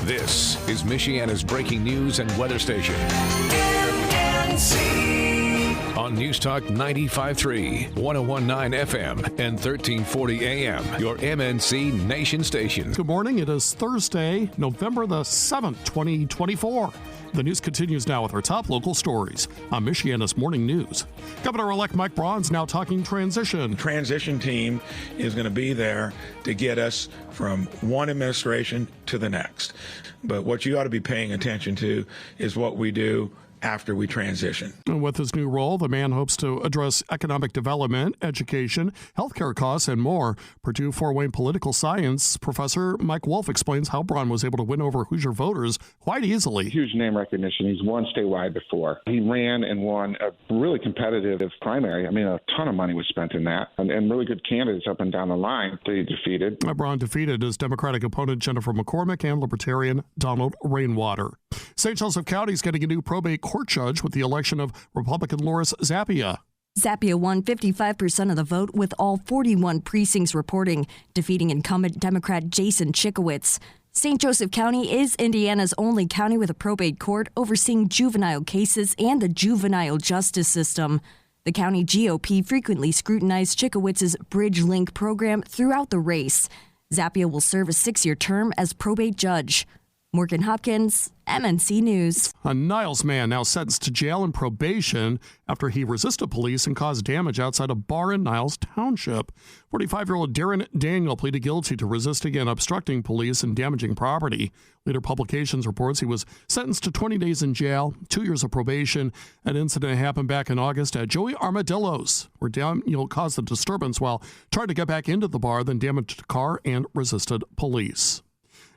This is Michiana's breaking news and weather station. MNC. On News Talk 95.3, 101.9 FM, and 1340 AM, your MNC Nation station. Good morning. It is Thursday, November the 7th, 2024. The news continues now with our top local stories on Michiana's Morning News. Governor-elect Mike Braun's now talking transition. Transition team is going to be there to get us from one administration to the next. But what you ought to be paying attention to is what we do after we transition. And with his new role, the man hopes to address economic development, education, healthcare costs, and more. Purdue Fort Wayne political science professor Mike Wolf explains how Braun was able to win over Hoosier voters quite easily. Huge name recognition. He's won statewide before. He ran and won a really competitive primary. I mean, a ton of money was spent in that, and really good candidates up and down the line that he defeated. Braun defeated his Democratic opponent Jennifer McCormick and Libertarian Donald Rainwater. St. Joseph County is getting a new probate court judge with the election of Republican Loris Zappia. Zappia won 55% of the vote with all 41 precincts reporting, defeating incumbent Democrat Jason Chikowitz. St. Joseph County is Indiana's only county with a probate court overseeing juvenile cases and the juvenile justice system. The county GOP frequently scrutinized Chikowitz's Bridge Link program throughout the race. Zappia will serve a 6-year term as probate judge. Morgan Hopkins, MNC News. A Niles man now sentenced to jail and probation after he resisted police and caused damage outside a bar in Niles Township. 45-year-old Darren Daniel pleaded guilty to resisting and obstructing police and damaging property. Leader Publications reports he was sentenced to 20 days in jail, 2 years of probation. An incident happened back in August at Joey Armadillo's, where Daniel caused the disturbance while trying to get back into the bar, then damaged a car and resisted police.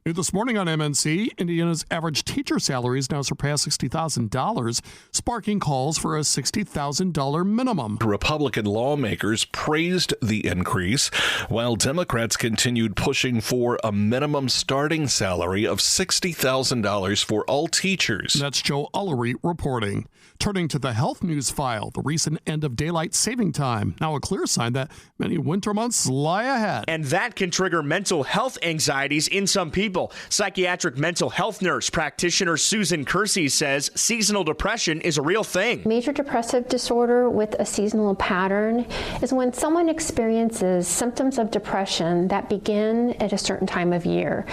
New this morning on MNC, Indiana's average teacher salaries now surpass $60,000, sparking calls for a $60,000 minimum. Republican lawmakers praised the increase, while Democrats continued pushing for a minimum starting salary of $60,000 for all teachers. That's Joe Ullery reporting. Turning to the health news file, the recent end of daylight saving time, now a clear sign that many winter months lie ahead. And that can trigger mental health anxieties in some people. Psychiatric mental health nurse practitioner Susan Kersey says seasonal depression is a real thing. Major depressive disorder with a seasonal pattern is when someone experiences symptoms of depression that begin at a certain time of year.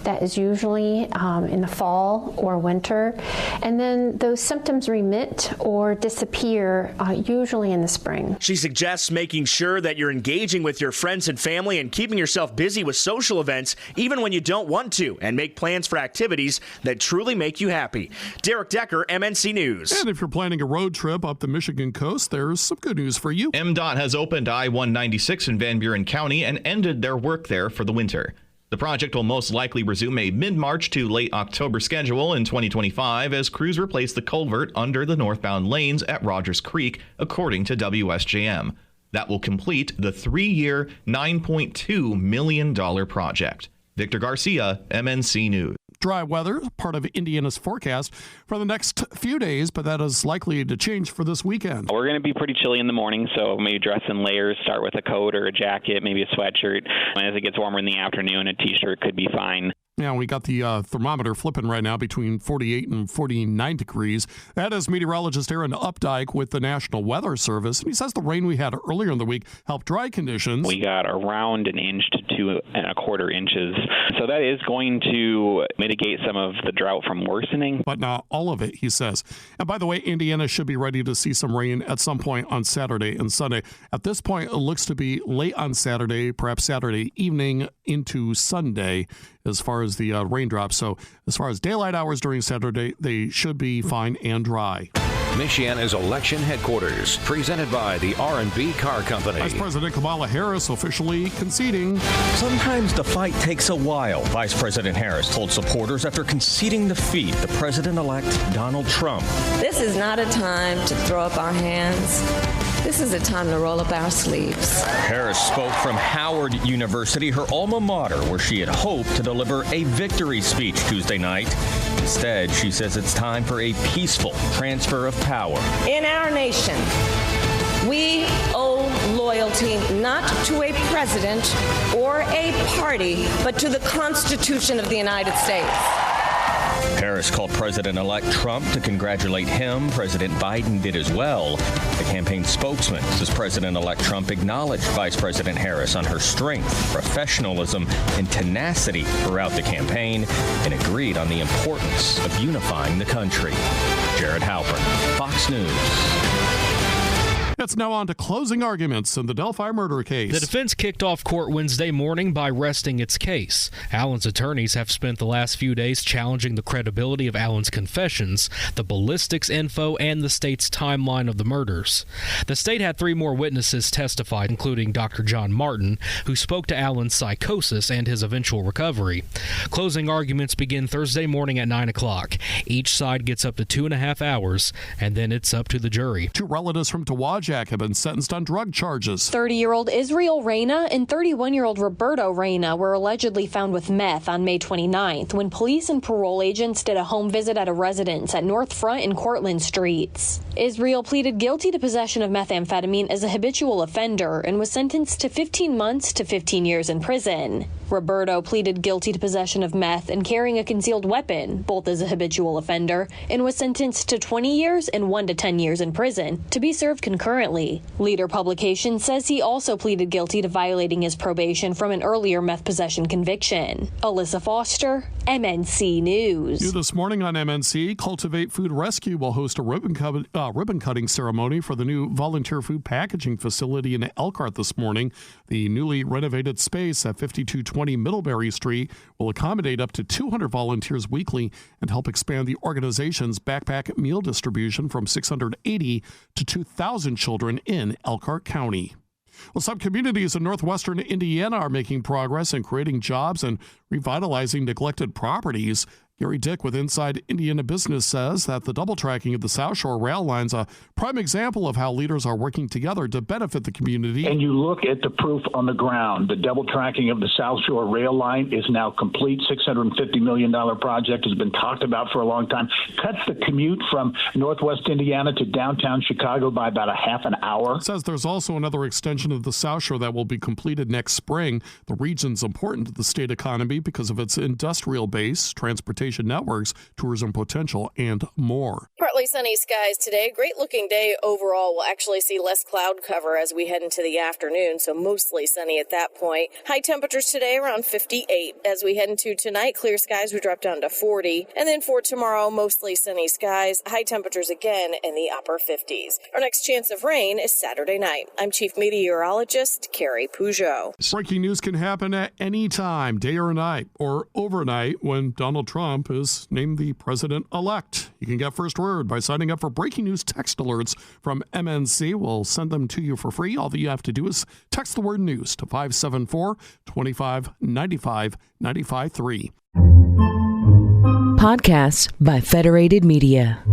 That is usually in the fall or winter. And then those symptoms remit or disappear, usually in the spring. She suggests making sure that you're engaging with your friends and family and keeping yourself busy with social events, even when you don't want to, and make plans for activities that truly make you happy. Derek Decker, MNC News. And if you're planning a road trip up the Michigan coast, there's some good news for you. MDOT has opened I-196 in Van Buren County and ended their work there for the winter. The project will most likely resume a mid-March to late October schedule in 2025 as crews replace the culvert under the northbound lanes at Rogers Creek, according to WSJM. That will complete the 3-year, $9.2 million project. Victor Garcia, MNC News. Dry weather, part of Indiana's forecast for the next few days, but that is likely to change for this weekend. We're going to be pretty chilly in the morning, so maybe dress in layers, start with a coat or a jacket, maybe a sweatshirt. And as it gets warmer in the afternoon, a T-shirt could be fine. Yeah, we got the thermometer flipping right now between 48 and 49 degrees. That is meteorologist Aaron Updike with the National Weather Service. And he says the rain we had earlier in the week helped dry conditions. We got around 1 inch to 2.25 inches. So that is going to mitigate some of the drought from worsening. But not all of it, he says. And by the way, Indiana should be ready to see some rain at some point on Saturday and Sunday. At this point, it looks to be late on Saturday, perhaps Saturday evening into Sunday, as far as the raindrops. So as far as daylight hours during Saturday, they should be fine and dry. Michiana's election headquarters, presented by the R&B Car Company. Vice President Kamala Harris officially conceding. Sometimes the fight takes a while, Vice President Harris told supporters after conceding defeat to President-elect Donald Trump. This is not a time to throw up our hands. This is a time to roll up our sleeves. Harris spoke from Howard University, her alma mater, where she had hoped to deliver a victory speech Tuesday night. Instead, she says it's time for a peaceful transfer of power. In our nation, we owe loyalty not to a president or a party, but to the Constitution of the United States. Harris called President-elect Trump to congratulate him. President Biden did as well. The campaign spokesman says President-elect Trump acknowledged Vice President Harris on her strength, professionalism, and tenacity throughout the campaign and agreed on the importance of unifying the country. Jared Halpern, Fox News. It's now on to closing arguments in the Delphi murder case. The defense kicked off court Wednesday morning by resting its case. Allen's attorneys have spent the last few days challenging the credibility of Allen's confessions, the ballistics info, and the state's timeline of the murders. The state had 3 more witnesses testify, including Dr. John Martin, who spoke to Allen's psychosis and his eventual recovery. Closing arguments begin Thursday morning at 9 o'clock. Each side gets up to 2.5 hours, and then it's up to the jury. 2 relatives from Tawajak have been sentenced on drug charges. 30-year-old Israel Reyna and 31-year-old Roberto Reyna were allegedly found with meth on May 29th when police and parole agents did a home visit at a residence at North Front and Cortlandt Streets. Israel pleaded guilty to possession of methamphetamine as a habitual offender and was sentenced to 15 months to 15 years in prison. Roberto pleaded guilty to possession of meth and carrying a concealed weapon, both as a habitual offender, and was sentenced to 20 years and 1 to 10 years in prison to be served concurrently. Leader Publication says he also pleaded guilty to violating his probation from an earlier meth possession conviction. Alyssa Foster, MNC News. New this morning on MNC, Cultivate Food Rescue will host a ribbon cutting ceremony for the new volunteer food packaging facility in Elkhart this morning. The newly renovated space at 5220 Middlebury Street will accommodate up to 200 volunteers weekly and help expand the organization's backpack meal distribution from 680 to 2,000 children in Elkhart County. Well, some communities in northwestern Indiana are making progress in creating jobs and revitalizing neglected properties. Gary Dick with Inside Indiana Business says that the double tracking of the South Shore rail line's a prime example of how leaders are working together to benefit the community. And you look at the proof on the ground. The double tracking of the South Shore rail line is now complete. $650 million project has been talked about for a long time. Cuts the commute from northwest Indiana to downtown Chicago by about a half an hour. It says there's also another extension of the South Shore that will be completed next spring. The region's important to the state economy because of its industrial base, transportation networks, tourism potential, and more. Partly sunny skies today. Great looking day overall. We'll actually see less cloud cover as we head into the afternoon, so mostly sunny at that point. High temperatures today around 58. As we head into tonight, clear skies, we drop down to 40. And then for tomorrow, mostly sunny skies. High temperatures again in the upper 50s. Our next chance of rain is Saturday night. I'm Chief Meteorologist Carrie Peugeot. Breaking news can happen at any time, day or night, or overnight when Donald Trump is named the president-elect. You can get first word by signing up for breaking news text alerts from MNC. We'll send them to you for free. All that you have to do is text the word news to 574-2595-953. Podcasts by Federated Media.